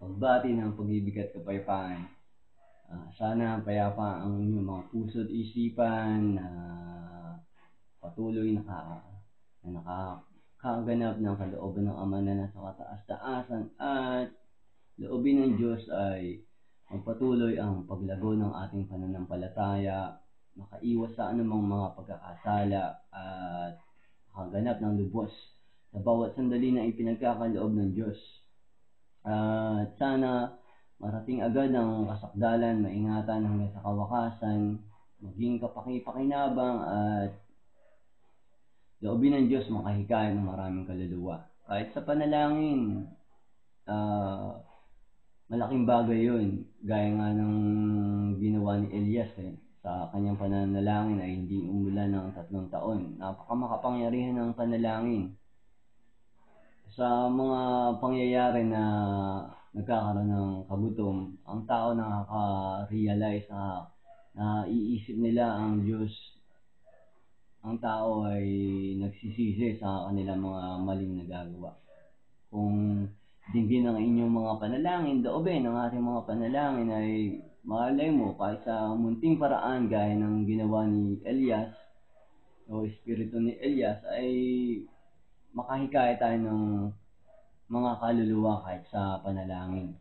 pagbati ng pag-ibig at kapayapaan. Sana payapa ang inyong mga puso at isipan na patuloy na nakakaganap ng kalooban ng Ama na nasa kataas-taasan at loobin ng Diyos ay magpatuloy ang paglago ng ating pananampalataya, makaiwas sa anumang mga pagkakasala at makaganap ng lubos sa bawat sandali na ipinagkakaloob ng Diyos. At sana marating agad ang kasakdalan, maingatan hanggang sa kawakasan, maging kapaki-pakinabang at loobin ng Diyos makahikayat ng maraming kaluluwa. Kahit sa panalangin, malaking bagay yun. Gaya nga ng ginawa ni Elias sa kanyang pananalangin ay hindi umulan ng 3 taon. Napakamakapangyarihan ng panalangin. Sa mga pangyayari na nagkakaroon ng kagutom, ang tao nakaka-realize na iisip nila ang Diyos. Ang tao ay nagsisisi sa kanilang mga maling nagagawa. Kung dinggin ang inyong mga panalangin, loobin ang ating mga panalangin ay malay mo kahit sa munting paraan gaya ng ginawa ni Elias o espiritu ni Elias ay makahikayat tayo ng mga kaluluwa kahit sa panalangin.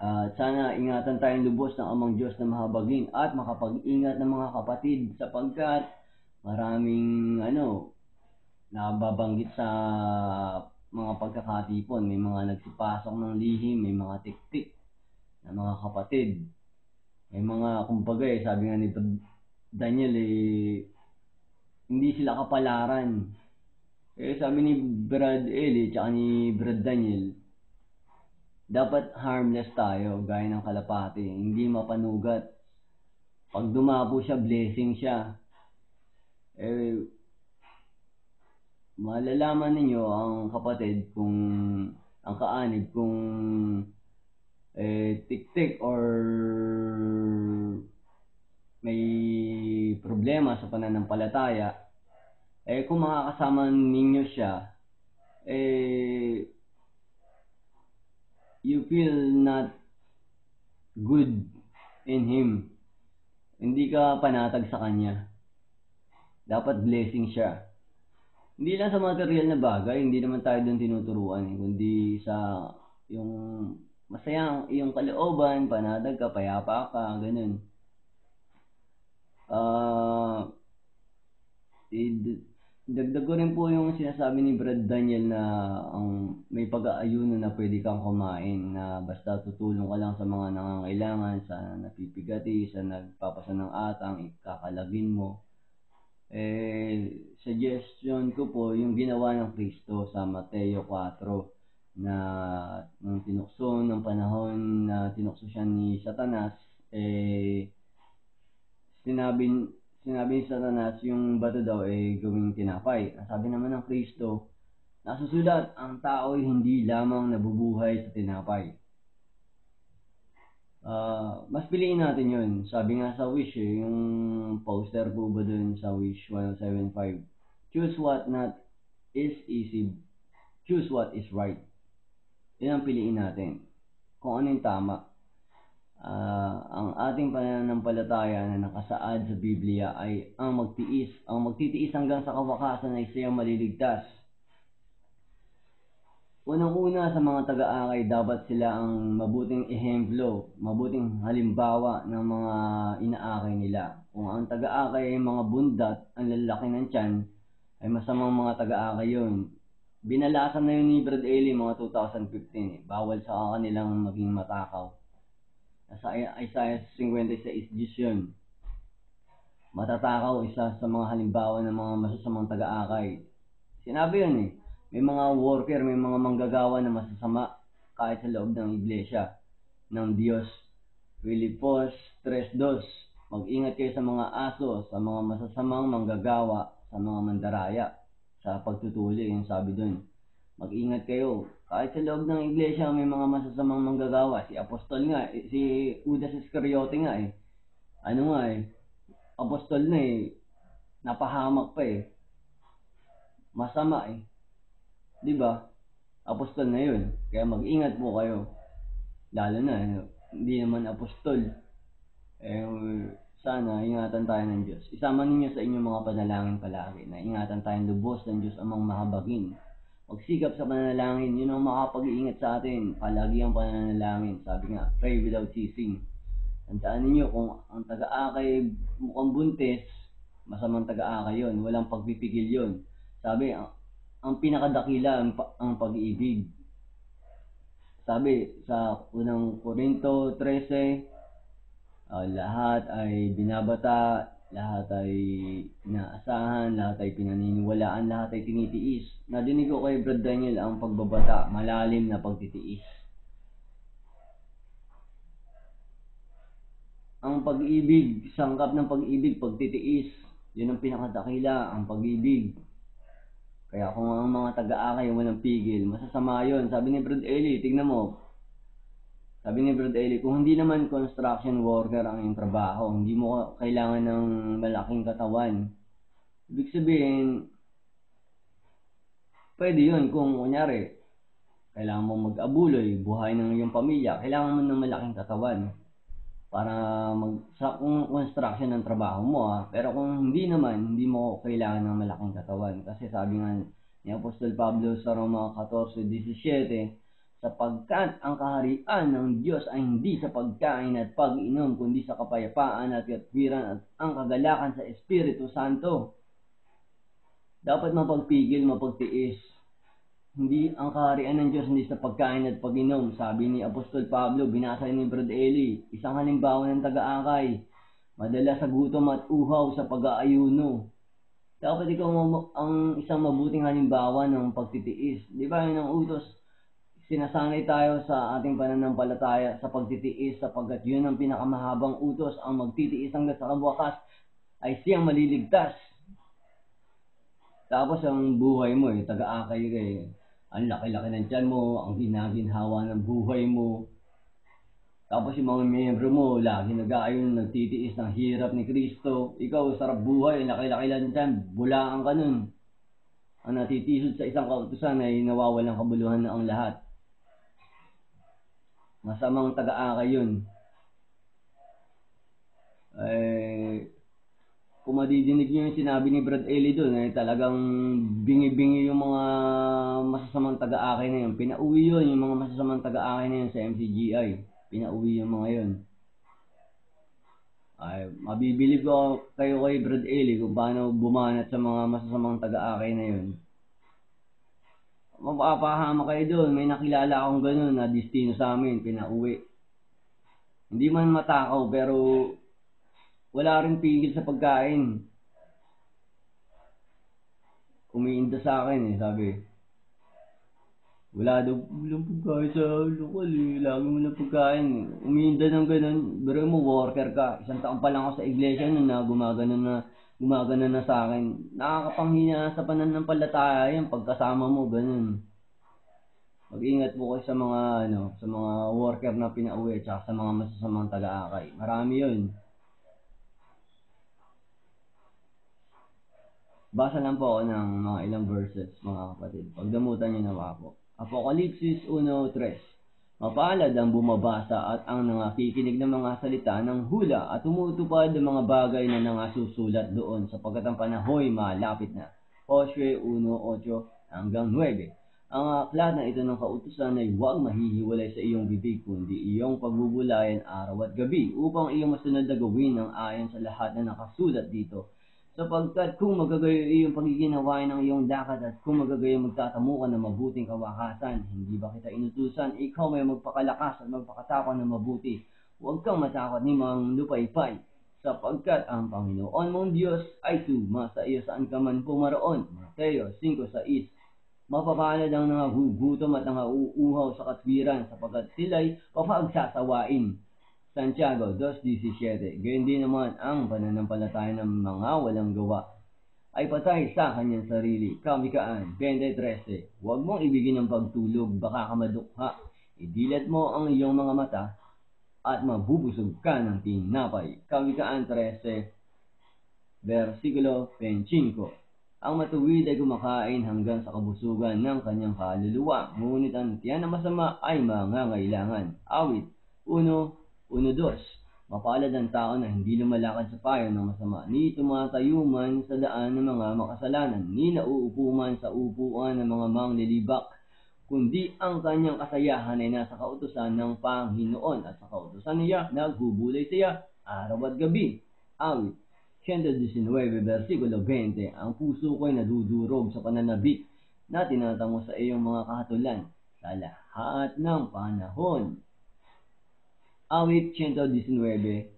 At sana ingatan tayong lubos ng Amang Diyos na mahabagin at makapag-ingat ng mga kapatid sapagkat maraming nababanggit sa mga pagkakatipon. May mga nagsipasok ng lihim, may mga tik-tik na mga kapatid. May mga kumbaga sabi nga ni Daniel hindi sila kapalaran. Sabi ni Brad Eli tsaka ni Brad Daniel, dapat harmless tayo gaya ng kalapati, hindi mapanugat. Pag dumapo siya, blessing siya. Malalaman ninyo ang kapatid kung ang kaanib kung tik-tik or may problema sa pananampalataya. Kung makakasama ninyo siya, you feel not good in him. Hindi ka panatag sa kanya. Dapat blessing siya. Hindi lang sa material na bagay, hindi naman tayo doon tinuturuan, kundi sa yung masaya yung kalooban, panatag ka, payapa ka, ganun. Dagdag ko rin po yung sinasabi ni Brad Daniel na ang may pag-aayuno na pwede kang kumain na basta tutulong ka lang sa mga nangangailangan, sa napipigati, sa nagpapasa ng atang, ikakalagin mo. Suggestion ko po yung ginawa ng Kristo sa Mateo 4 na nung tinukso ng panahon na tinukso siya ni Satanas, sinabi ni Satanas yung bato daw gawing tinapay. Sabi naman ng Kristo, nasusulat, ang tao ay hindi lamang nabubuhay sa tinapay. Mas piliin natin yun. Sabi nga sa Wish yung poster po ba dun sa Wish 1075, choose what not is easy, choose what is right. Yan ang piliin natin. Kung ano yung tama. Ang ating pananampalataya na nakasaad sa Biblia ay ang magtitiis hanggang sa kawakasan ay siyang maliligtas. Unang-una sa mga taga-akay, dapat sila ang mabuting ehemplo, mabuting halimbawa ng mga inaakay nila. Kung ang taga-akay ay mga bundat, ang lalaki ng tiyan, ay masamang mga taga-akay yun. Binalasan na yun ni Brad Eli mga 2015. Bawal sa kanilang maging matakaw. Sa Isaiah 56 yun. Matatakaw, isa sa mga halimbawa ng mga masasamang taga-akay. Sinabi yun may mga worker, may mga manggagawa na masasama kahit sa loob ng iglesia ng Diyos. Filipos 3:2, mag-ingat kayo sa mga aso, sa mga masasamang manggagawa, sa mga mandaraya, sa pagtutuli, yung sabi dun. Mag-ingat kayo. Kahit sa loob ng iglesia may mga masasamang manggagawa. Si Apostol nga, si Judas Iscariote nga apostol na napahamak pa masama 'di ba? Apostol na yun. Kaya mag-ingat po kayo. lalo na, hindi naman apostol. Sana ingatan tayo ng Diyos. Isama ninyo sa inyong mga panalangin palagi na ingatan tayong lubos ng Diyos amang mahabagin. Magsikap sa panalangin, yun ang makapag-iingat sa atin. Palagi ang pananalangin. Sabi nga, pray without ceasing. Tandaan ninyo, kung ang taga-akay mukhang buntis, masamang taga-akay yun. Walang pagpipigil yun. Sabi, ang pinakadakila ang pag-ibig. Sabi sa unang Korinto 13, lahat ay binabata, lahat ay inaasahan, lahat ay pinaniniwalaan, lahat ay tinitiis. Nadinig ko kay Brad Daniel ang pagbabata, malalim na pagtitiis. Ang pag-ibig, sangkap ng pag-ibig, pagtitiis. Yun ang pinakadakila, ang pag-ibig. Kaya kung ang mga taga-akay walang pigil, masasama yun. Sabi ni Brad Eli, tignan mo. Sabi ni Brad Eli, kung hindi naman construction worker ang iyong trabaho, hindi mo kailangan ng malaking katawan. Ibig sabihin, pwede yun kung kunyari, kailangan mo mag-abuloy, buhay ng iyong pamilya, kailangan mo ng malaking katawan para sa kung construction ng trabaho mo. Pero kung hindi naman, hindi mo kailangan ng malaking katawan. Kasi sabi nga ni Apostol Pablo sa Roma 14:17, sapagkat ang kaharian ng Diyos ay hindi sa pagkain at pag-inom, kundi sa kapayapaan at katwiran at ang kagalakan sa Espiritu Santo. Dapat mapagpigil, mapagtiis. Hindi ang kaharian ng Diyos hindi sa pagkain at pag-inom. Sabi ni Apostol Pablo, binasa ni Brad Eli, isang halimbawa ng taga-akay, madala sa gutom at uhaw sa pag-aayuno. Dapat ikaw ang isang mabuting halimbawa ng pagtitiis. Di ba yun ang utos? Sinasanay tayo sa ating pananampalataya sa pagtitiis, sapagkat yun ang pinakamahabang utos. Ang magtitiis hanggang sa wakas ay siyang maliligtas. Tapos ang buhay mo, taga-akay ka ang laki-laki ng tiyan mo, ang ginaginhawa ng buhay mo. Tapos yung mga miyembro mo, lagi nag-aayon, nagtitiis ng hirap ni Kristo. Ikaw, sarap buhay, laki-laki lang tiyan, bulaan ka nun. Ang natitisod sa isang kautusan ay nawawalang kabuluhan na ang lahat. Masamang taga-akay yun. Kung madidinig nyo yung sinabi ni Brad Eli doon, talagang bingi-bingi yung mga masasamang taga-akay na yun. Pinauwi yun, yung mga masasamang taga-akay na yun sa MCGI. Pinauwi yung mga yun. Mabibilib ko kayo kay Brad Eli kung paano bumanat sa mga masasamang taga-akay na yun. Mapapahama kayo doon. May nakilala akong ganun na destino sa amin, pinauwi. Hindi man matakaw, pero wala rin pigil sa pagkain. Umiinda sa akin sabi. Wala daw pagkain sa lokal lagi mo na pagkain. Umiinda ng ganun. Pero mo, worker ka. Isang taon pa lang ako sa iglesia nun na gumagana na sa akin. Nakakapanghina sa pananampalataya yan pagkasama mo, ganun. Mag-ingat po kayo sa mga worker na pinauwi at sa mga masasamang taga-akay. Marami yun. Basa lang po ako ng mga ilang verses, mga kapatid. Pagdamutan niyo nawa po. Apokalipsis 1:3. Mapalad ang bumabasa at ang nangakikinig ng mga salita ng hula at tumutupad ng mga bagay na nangasusulat doon, sapagkat ang panahoy malapit na. Josue 1:8-9. Ang aklat na ito ng kautusan ay huwag mahihiwalay sa iyong bibig, kundi iyong pagbubulayan araw at gabi, upang iyong masunod na gawin ang ayon sa lahat na nakasulat dito. Sapagkat kung magagayo iyong pagiginawain ng iyong lakad at kung magagayo magtatamu ka ng mabuting kawakasan, hindi ba kita inutusan? Ikaw may magpakalakas at magpakatapang ng mabuti. Huwag kang matakot ni mang lupaypay, sapagkat ang Panginoon mong Diyos ay sumasa iyo saan ka man pumaroon. Mateo 5:6. Mapapalad ang nangagugutom at nangauuhaw sa katwiran, sapagkat sila'y papagsasawain. Santiago 2:17. Gayon din naman ang pananampalataya ng mga walang gawa ay patay sa kanyang sarili. Kamikaan 20:13. Huwag mong ibigin ng pagtulog, baka ka madukha. Idilat mo ang iyong mga mata at mabubusog ka ng tinapay. Kamikaan 13, versikulo 25. Ang matuwid ay kumakain hanggang sa kabusugan ng kanyang kaluluwa, ngunit ang tiyan na masama ay mangangailangan. Awit 1:1-2. Mapalad ang tao na hindi lumalakad sa payo ng masama, ni tumatayo man sa daan ng mga makasalanan, ni nauupo man sa upuan ng mga manglilibak, kundi ang kanyang kasayahan ay nasa kautusan ng Panginoon, at sa kautusan niya nagbubulay siya araw at gabi. Awit 119, versikulo 20. Ang puso ko ay nadudurog sa pananabik na tinatango sa iyong mga kahatulan sa lahat ng panahon. Awit 119:82.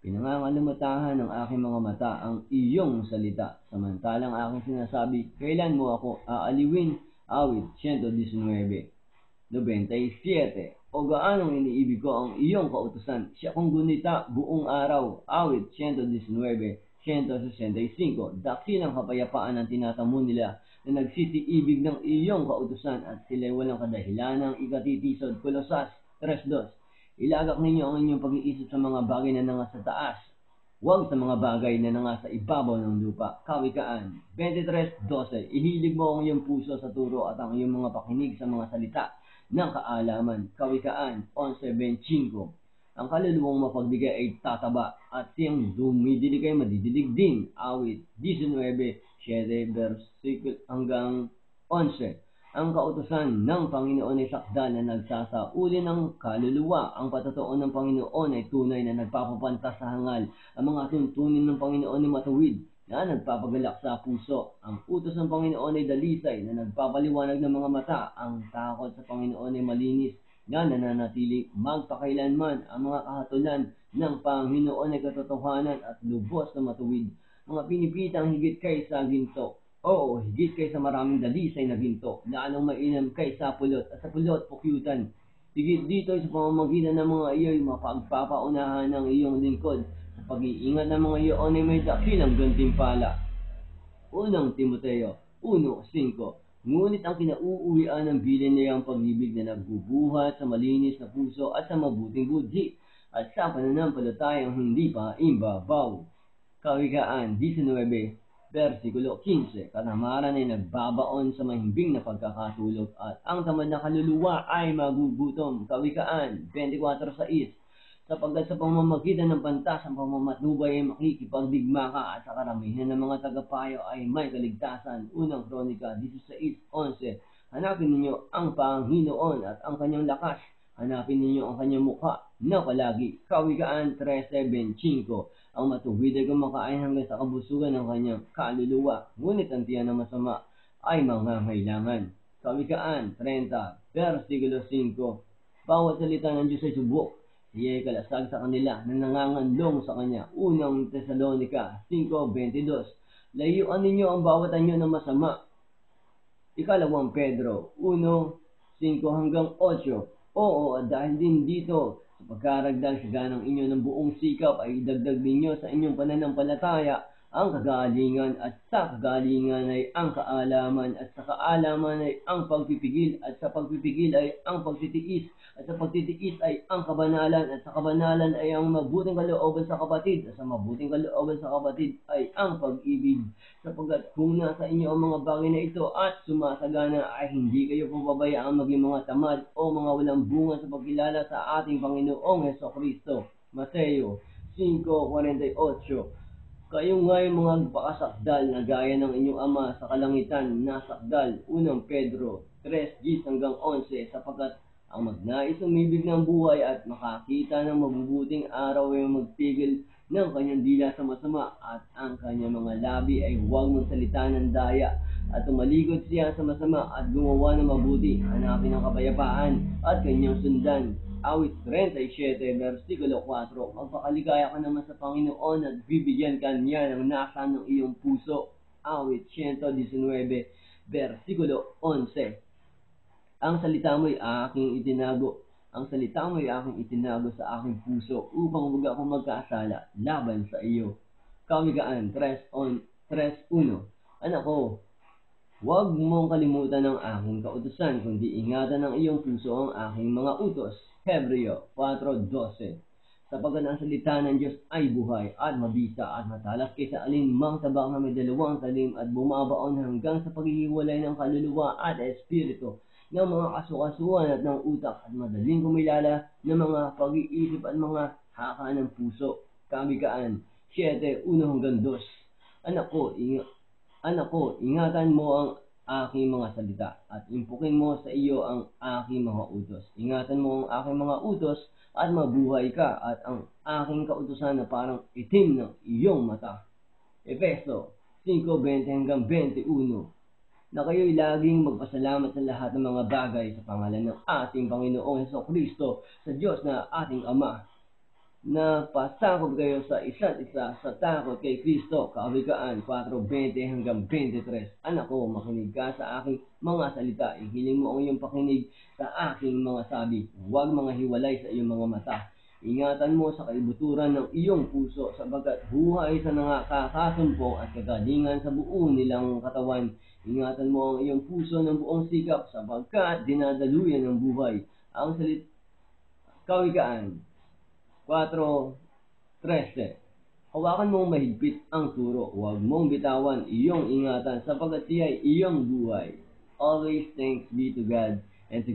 Pinangangalamatahan ng aking mga mata ang iyong salita, samantalang aking sinasabi, kailan mo ako aaliwin? Awit 119:97. O gaanong iniibig ko ang iyong kautusan, siya kong gunita buong araw. Awit 119:165. Dakilang kapayapaan ang tinatamo nila na nagsisiibig ng iyong kautusan, at sila'y walang kadahilanang ikatitisod. Kolosas 3:2. Ilagak ninyo ang inyong pag-iisip sa mga bagay na nasa taas, huwag sa mga bagay na nasa ibabaw ng lupa. Kawikaan 23:12. Ihilig mo ang iyong puso sa turo at ang iyong mga pakinig sa mga salita ng kaalaman. Kawikaan 11:25. Ang kaluluwang mapagbigay ay tataba, at siyang dumidilig ay madidilig din. Awit 19:7, versikulo hanggang 11. Ang kautusan ng Panginoon ay sakdal na nagsasauli ng kaluluwa. Ang patotoo ng Panginoon ay tunay na nagpapapantas sa hangal. Ang mga tuntunin ng Panginoon ay matuwid na nagpapagalak sa puso. Ang utos ng Panginoon ay dalisay na nagpapaliwanag ng mga mata. Ang takot sa Panginoon ay malinis na nananatili magpakailanman. Ang mga kahatulan ng Panginoon ay katotohanan at lubos na matuwid. Mga pinipitang higit kaysa ginto. Oo, higit kaysa maraming dalisay na ginto, lalong mainam kaysa pulot, at sa pulot pukyutan. Higit dito sa pamamagitan ng mga iyo'y mapagpapaunahan ng iyong lingkod. Sa pag-iingat ng mga iyon ay may dakilang gantimpala. Unang Timoteo 1:5. Ngunit ang kinauuwian ng bilin ay ang pag-ibig na nagbubuhat sa malinis na puso at sa mabuting budhi, at sa pananampalatayang hindi pa imbabaw. Kawikaan 19, versikulo 15. Katamaran ay nagbabaon sa mahimbing na pagkakatulog, at ang tamad na kaluluwa ay magugutom. Kawikaan 24:6. Sapagkat sa pamamagitan ng pantas ang pamamatnubay ay makikipagdigma ka, at sa karamihan ng mga tagapayo ay may kaligtasan. Unang Kronika 16:11. Hanapin ninyo ang Panginoon at ang kanyang lakas. Hanapin ninyo ang kanyang mukha na palagi. Kawikaan 13:25. Ang matuwid ay kumakain hanggang sa kabusugan ng kanyang kaluluwa, ngunit ang tiyan na masama ay mangangailangan. Kawikaan 30, versikulo 5. Bawat salita ng Diyos ay subok, siya ay kalasag sa kanila na nanganganlong sa kanya. Unang Tesalonica 5:22. Layuan ninyo ang bawat anyo ng masama. Ikalawang Pedro 1:5-8. Oo, at dahil din dito, sa pagkaragdag sa ganang inyo ng buong sikap, ay idagdag ninyo sa inyong pananampalataya ang kagalingan, at sa kagalingan ay ang kaalaman, at sa kaalaman ay ang pagpipigil, at sa pagpipigil ay ang pagtitiis, at sa pagtitiis ay ang kabanalan, at sa kabanalan ay ang mabuting kalooban sa kapatid, at sa mabuting kalooban sa kapatid ay ang pag-ibig. Sapagkat kung nasa inyo ang mga bagay na ito at sumasagana, ay hindi kayo pababayaan maging mga tamad o mga walang bunga sa pagkilala sa ating Panginoong Hesukristo. Mateo 5:48. Kayo nga'y mga pakasakdal na gaya ng inyong ama sa kalangitan na sakdal. Unang Pedro 3:10-11. Sapagkat ang magnais umibig ng buhay at makakita ng mabubuting araw ay magpigil ng kanyang dila sa masama, at ang kanyang mga labi ay huwag magsalita ng daya, at tumalikod siya sa masama at gumawa ng mabuti. Hanapin ang kapayapaan at kanyang sundan. Awit 37, versikulo 4. Magpakaligaya ka naman sa Panginoon at bibigyan ka niya ng nasa ng iyong puso. Awit 119, versikulo 11. Ang salita mo'y aking itinago. Ang salita mo'y aking itinago sa aking puso, upang huwag akong magkasala laban sa iyo. Kawikaan 3:1. Anak ko, huwag mong kalimutan ang aking kautusan, kundi ingatan ng iyong puso ang aking mga utos. Hebreo 4:12. sapagkat ang salita ng Diyos ay buhay at mabisa at matalas kaysa alinmang tabak na may dalawang talim at bumabaon hanggang sa paghihiwalay ng kaluluwa at espiritu, ng mga kasukasuan at ng utak at madaling kumilala ng mga pag-iisip at mga haka ng puso. Kawikaan 7:1-2. Anak ko, anak ko, ingatan mo ang aking mga salita at impukin mo sa iyo ang aking mga utos. Ingatan mo ang aking mga utos at mabuhay ka at ang aking kautusan na parang itim ng iyong mata. Efeso 5:20-21. Na kayo'y laging magpasalamat sa lahat ng mga bagay sa pangalan ng ating Panginoong Hesukristo sa Diyos na ating Ama, na pasakop kayo sa isa't isa sa takot kay Kristo. Kawikaan 4:20-23. Anak ko, makinig ka sa aking mga salita. Ihiling mo ang iyong pakinig sa aking mga sabi. Huwag mga hiwalay sa iyong mga mata. Ingatan mo sa kaibuturan ng iyong puso, sapagkat buhay sa nakakasumpong at kagalingan sa buo nilang katawan. Ingatan mo ang iyong puso ng buong sikap, sapagkat dinadaluyan ng buhay. Ang Kawikaan 4:13. Hawakan mong mahigpit ang turo, huwag mong bitawan iyong ingatan, sapagkat siya ay iyong buhay. Always thanks be to God and to